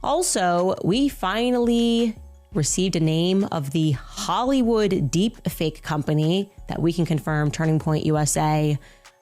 Also, we finally received a name of the Hollywood deepfake company that we can confirm Turning Point USA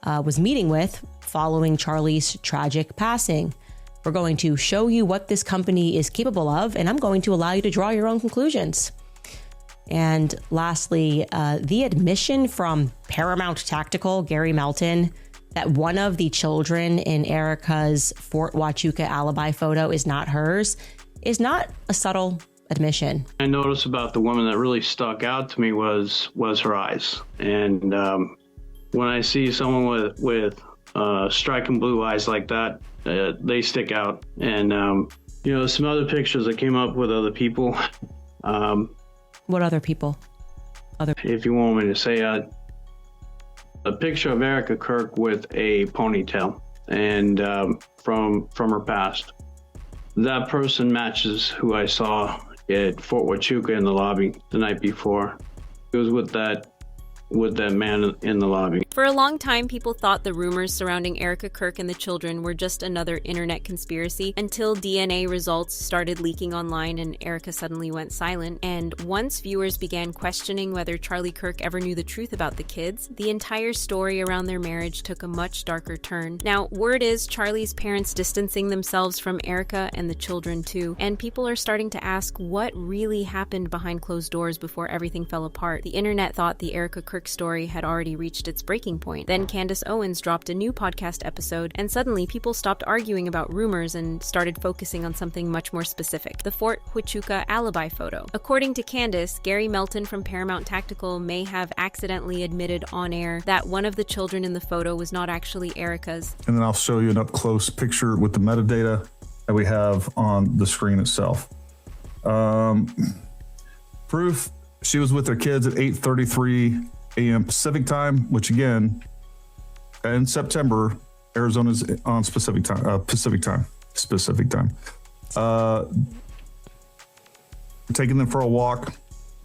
was meeting with following Charlie's tragic passing. We're going to show you what this company is capable of, and I'm going to allow you to draw your own conclusions. And lastly, the admission from Paramount Tactical, Gary Melton, that one of the children in Erika's Fort Huachuca alibi photo is not hers, is not a subtle admission. I noticed about the woman that really stuck out to me was her eyes. And when I see someone with striking blue eyes like that, they stick out. And, some other pictures I came up with other people. What other people? If you want me to say, a picture of Erika Kirk with a ponytail and from her past. That person matches who I saw at Fort Huachuca in the lobby the night before. It was with that man in the lobby. For a long time, people thought the rumors surrounding Erika Kirk and the children were just another internet conspiracy until DNA results started leaking online and Erika suddenly went silent. And once viewers began questioning whether Charlie Kirk ever knew the truth about the kids, the entire story around their marriage took a much darker turn. Now, word is Charlie's parents distancing themselves from Erika and the children too, and people are starting to ask what really happened behind closed doors before everything fell apart. The internet thought the Erika Kirk story had already reached its breaking point. Then Candace Owens dropped a new podcast episode, and suddenly people stopped arguing about rumors and started focusing on something much more specific: the Fort Huachuca alibi photo. According to Candace, Gary Melton from Paramount Tactical may have accidentally admitted on air that one of the children in the photo was not actually Erika's. And then I'll show you an up-close picture with the metadata that we have on the screen itself. Proof: she was with her kids at 8:33 a.m. Pacific time, which again, in September, Arizona's on Pacific time. Taking them for a walk.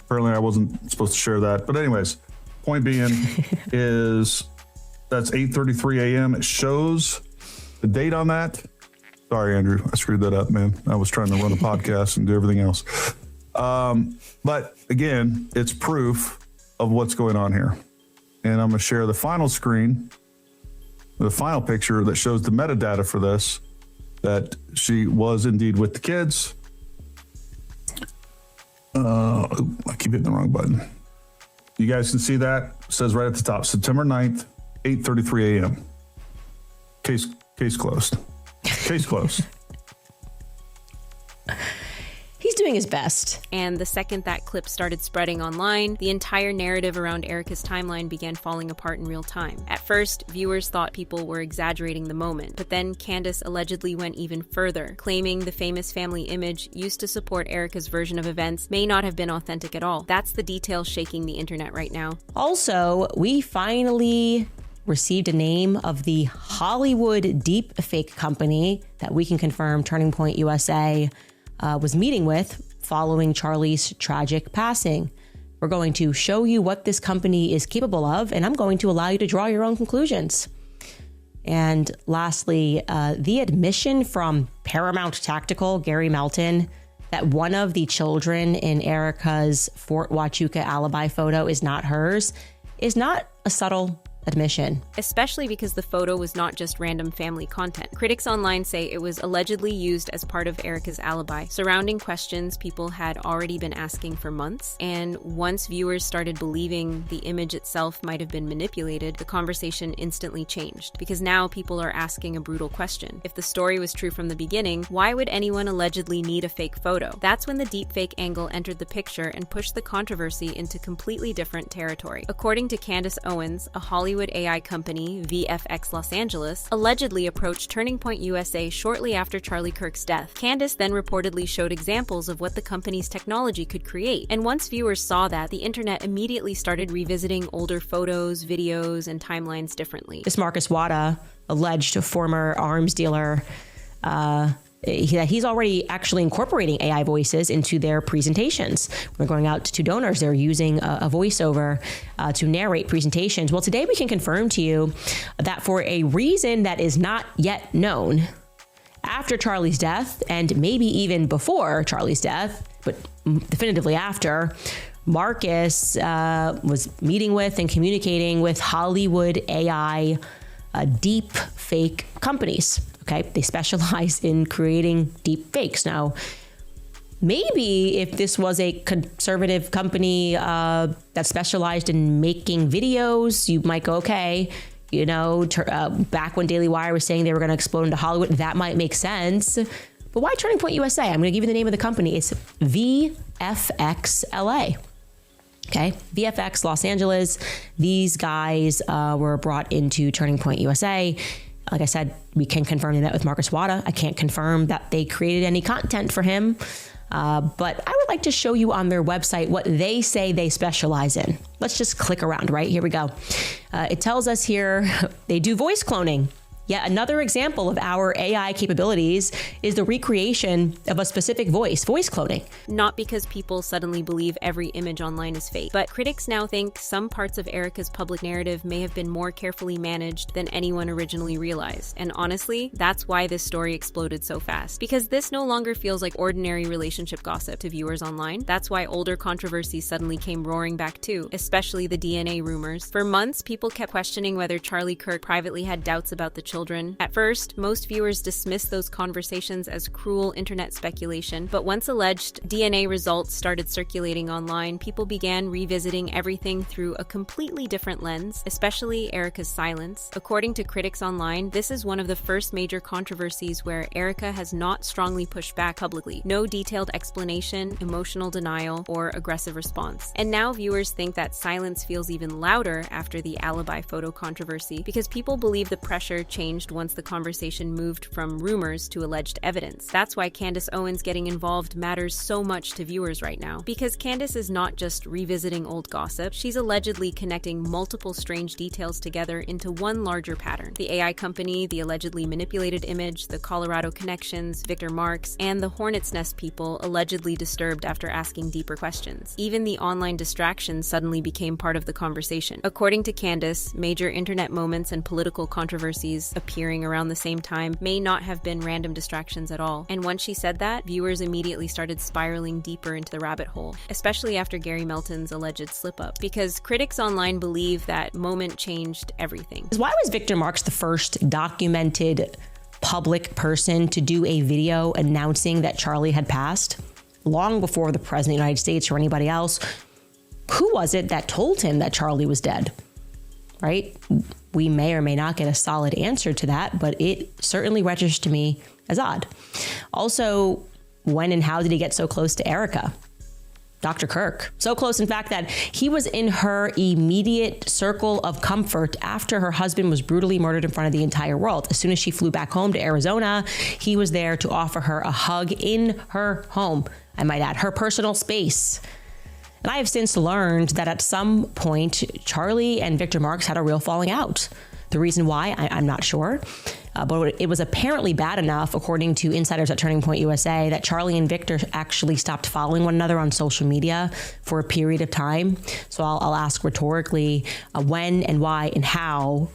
Apparently I wasn't supposed to share that. But anyways, point being is that's 8:33 a.m. It shows the date on that. Sorry, Andrew, I screwed that up, man. I was trying to run a podcast and do everything else. But again, it's proof of what's going on here. And I'm going to share the final screen, the final picture that shows the metadata for this, that she was indeed with the kids. I keep hitting the wrong button. You guys can see that. It says right at the top, September 9th, 8:33 a.m. Case closed. Case closed. He's doing his best. And the second that clip started spreading online, the entire narrative around Erika's timeline began falling apart in real time. At first, viewers thought people were exaggerating the moment, but then Candace allegedly went even further, claiming the famous family image used to support Erika's version of events may not have been authentic at all. That's the detail shaking the internet right now. Also, we finally received a name of the Hollywood deepfake company that we can confirm Turning Point USA was meeting with following Charlie's tragic passing. We're going to show you what this company is capable of, and I'm going to allow you to draw your own conclusions. And lastly, the admission from Paramount Tactical, Gary Melton, that one of the children in Erika's Fort Huachuca alibi photo is not hers, is not a subtle admission. Especially because the photo was not just random family content. Critics online say it was allegedly used as part of Erika's alibi. Surrounding questions people had already been asking for months, and once viewers started believing the image itself might have been manipulated, the conversation instantly changed, because now people are asking a brutal question. If the story was true from the beginning, why would anyone allegedly need a fake photo? That's when the deepfake angle entered the picture and pushed the controversy into completely different territory. According to Candace Owens, a Hollywood AI company, VFX Los Angeles, allegedly approached Turning Point USA shortly after Charlie Kirk's death. Candace then reportedly showed examples of what the company's technology could create, and once viewers saw that, the internet immediately started revisiting older photos, videos, and timelines differently. This Marcus Wada, alleged former arms dealer, he's already actually incorporating AI voices into their presentations. When they're going out to donors, they're using a voiceover to narrate presentations. Well, today we can confirm to you that for a reason that is not yet known, after Charlie's death, and maybe even before Charlie's death, but definitively after, Marcus was meeting with and communicating with Hollywood AI deep fake companies. Okay, they specialize in creating deep fakes. Now, maybe if this was a conservative company that specialized in making videos, you might go, okay, you know, back when Daily Wire was saying they were going to explode into Hollywood, that might make sense. But why Turning Point USA? I'm going to give you the name of the company. It's VFX LA. Okay, VFX Los Angeles. These guys were brought into Turning Point USA. Like I said, we can confirm they met with Marcus Wada. I can't confirm that they created any content for him. But I would like to show you on their website what they say they specialize in. Let's just click around, right? Here we go. It tells us here they do voice cloning. Yet another example of our AI capabilities is the recreation of a specific voice cloning. Not because people suddenly believe every image online is fake, but critics now think some parts of Erika's public narrative may have been more carefully managed than anyone originally realized. And honestly, that's why this story exploded so fast. Because this no longer feels like ordinary relationship gossip to viewers online. That's why older controversies suddenly came roaring back too, especially the DNA rumors. For months, people kept questioning whether Charlie Kirk privately had doubts about the children. At first, most viewers dismissed those conversations as cruel internet speculation, but once alleged DNA results started circulating online, people began revisiting everything through a completely different lens, especially Erika's silence. According to critics online, this is one of the first major controversies where Erika has not strongly pushed back publicly. No detailed explanation, emotional denial, or aggressive response. And now viewers think that silence feels even louder after the alibi photo controversy because people believe the pressure changed once the conversation moved from rumors to alleged evidence. That's why Candace Owens getting involved matters so much to viewers right now. Because Candace is not just revisiting old gossip, she's allegedly connecting multiple strange details together into one larger pattern. The AI company, the allegedly manipulated image, the Colorado connections, Victor Marks, and the Hornet's Nest people allegedly disturbed after asking deeper questions. Even the online distractions suddenly became part of the conversation. According to Candace, major internet moments and political controversies appearing around the same time may not have been random distractions at all. And once she said that, viewers immediately started spiraling deeper into the rabbit hole, especially after Gary Melton's alleged slip-up, because critics online believe that moment changed everything. Why was Victor Marks the first documented public person to do a video announcing that Charlie had passed? Long before the President of the United States or anybody else, who was it that told him that Charlie was dead? Right? We may or may not get a solid answer to that, but it certainly registers to me as odd. Also, when and how did he get so close to Erika? Dr. Kirk. So close, in fact, that he was in her immediate circle of comfort after her husband was brutally murdered in front of the entire world. As soon as she flew back home to Arizona, he was there to offer her a hug in her home. I might add, her personal space. And I have since learned that at some point, Charlie and Victor Marks had a real falling out. The reason why, I'm not sure. But it was apparently bad enough, according to insiders at Turning Point USA, that Charlie and Victor actually stopped following one another on social media for a period of time. So I'll ask rhetorically, when and why and how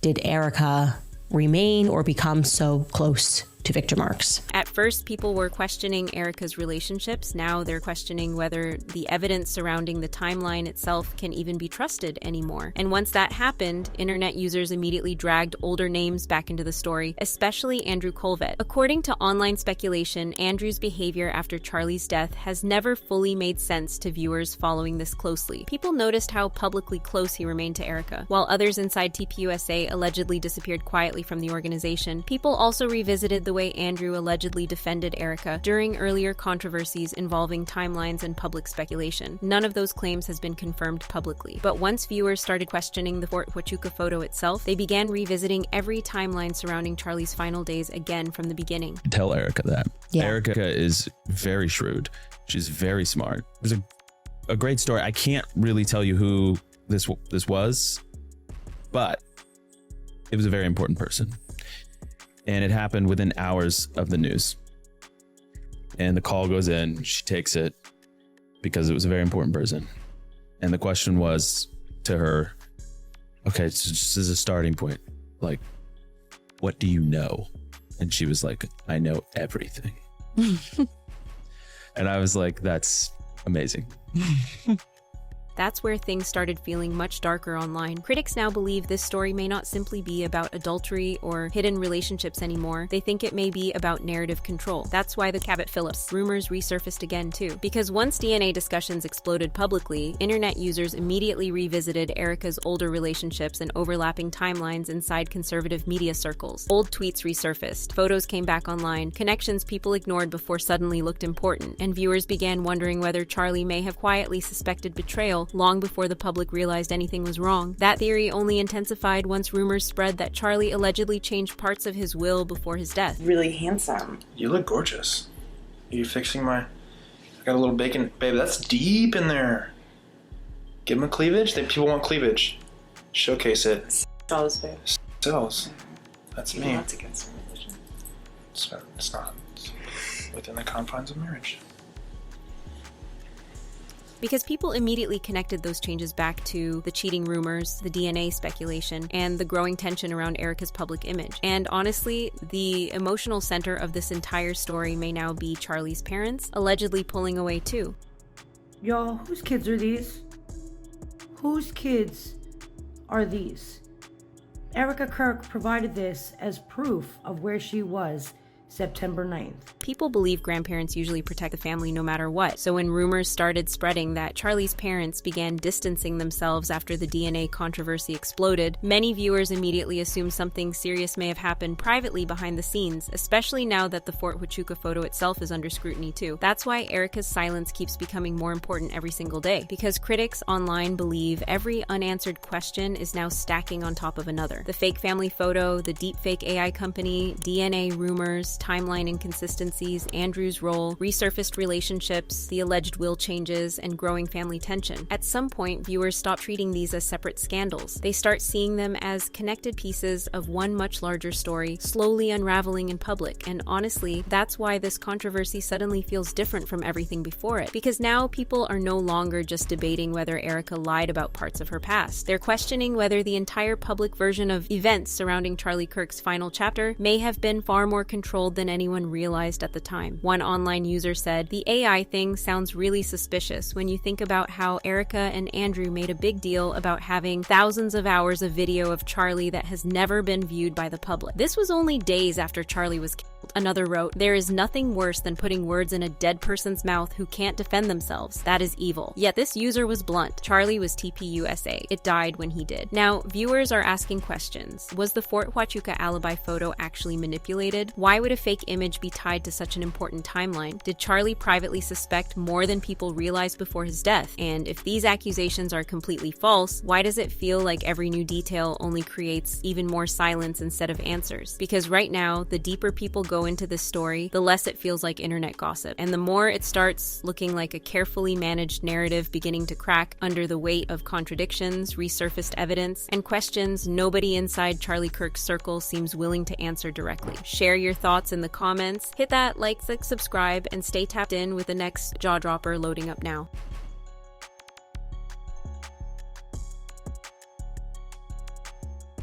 did Erika remain or become so close to Victor Marks? At first, people were questioning Erika's relationships. Now they're questioning whether the evidence surrounding the timeline itself can even be trusted anymore. And once that happened, internet users immediately dragged older names back into the story, especially Andrew Colvett. According to online speculation, Andrew's behavior after Charlie's death has never fully made sense to viewers following this closely. People noticed how publicly close he remained to Erika. While others inside TPUSA allegedly disappeared quietly from the organization, people also revisited the way Andrew allegedly defended Erika during earlier controversies involving timelines and public speculation. None of those claims has been confirmed publicly. But once viewers started questioning the Fort Huachuca photo itself, they began revisiting every timeline surrounding Charlie's final days again from the beginning. Tell Erika that. Yeah. Erika is very shrewd. She's very smart. There's a great story. I can't really tell you who this was, but it was a very important person. And it happened within hours of the news. And the call goes in, she takes it because it was a very important person. And the question was to her, okay, so this is a starting point. Like, what do you know? And she was like, I know everything. And I was like, that's amazing. That's where things started feeling much darker online. Critics now believe this story may not simply be about adultery or hidden relationships anymore. They think it may be about narrative control. That's why the Cabot Phillips rumors resurfaced again too. Because once DNA discussions exploded publicly, internet users immediately revisited Erika's older relationships and overlapping timelines inside conservative media circles. Old tweets resurfaced, photos came back online, connections people ignored before suddenly looked important, and viewers began wondering whether Charlie may have quietly suspected betrayal long before the public realized anything was wrong. That theory only intensified once rumors spread that Charlie allegedly changed parts of his will before his death. Really handsome. You look gorgeous. Are you fixing my... I got a little bacon. Babe, that's deep in there. Give them a cleavage? People want cleavage. Showcase it. Sells, babe. Sells. That's me. That's against religion. It's not within the confines of marriage. Because people immediately connected those changes back to the cheating rumors, the DNA speculation, and the growing tension around Erika's public image. And honestly, the emotional center of this entire story may now be Charlie's parents, allegedly pulling away too. Y'all, whose kids are these? Whose kids are these? Erika Kirk provided this as proof of where she was September 9th. People believe grandparents usually protect the family no matter what, so when rumors started spreading that Charlie's parents began distancing themselves after the DNA controversy exploded, many viewers immediately assumed something serious may have happened privately behind the scenes, especially now that the Fort Huachuca photo itself is under scrutiny too. That's why Erika's silence keeps becoming more important every single day, because critics online believe every unanswered question is now stacking on top of another. The fake family photo, the deepfake AI company, DNA rumors, timeline inconsistencies, Andrew's role, resurfaced relationships, the alleged will changes, and growing family tension. At some point, viewers stop treating these as separate scandals. They start seeing them as connected pieces of one much larger story, slowly unraveling in public. And honestly, that's why this controversy suddenly feels different from everything before it. Because now people are no longer just debating whether Erika lied about parts of her past. They're questioning whether the entire public version of events surrounding Charlie Kirk's final chapter may have been far more controlled than anyone realized at the time. One online user said, "The AI thing sounds really suspicious when you think about how Erika and Andrew made a big deal about having thousands of hours of video of Charlie that has never been viewed by the public. This was only days after Charlie was killed." Another wrote, "There is nothing worse than putting words in a dead person's mouth who can't defend themselves. That is evil." Yet this user was blunt. Charlie was TPUSA. It died when he did. Now, viewers are asking questions. Was the Fort Huachuca alibi photo actually manipulated? Why would a fake image be tied to such an important timeline? Did Charlie privately suspect more than people realized before his death? And if these accusations are completely false, why does it feel like every new detail only creates even more silence instead of answers? Because right now, the deeper people go into this story, the less it feels like internet gossip, and the more it starts looking like a carefully managed narrative beginning to crack under the weight of contradictions, resurfaced evidence, and questions nobody inside Charlie Kirk's circle seems willing to answer directly. Share your thoughts in the comments, hit that like, subscribe, and stay tapped in with the next jaw dropper loading up now.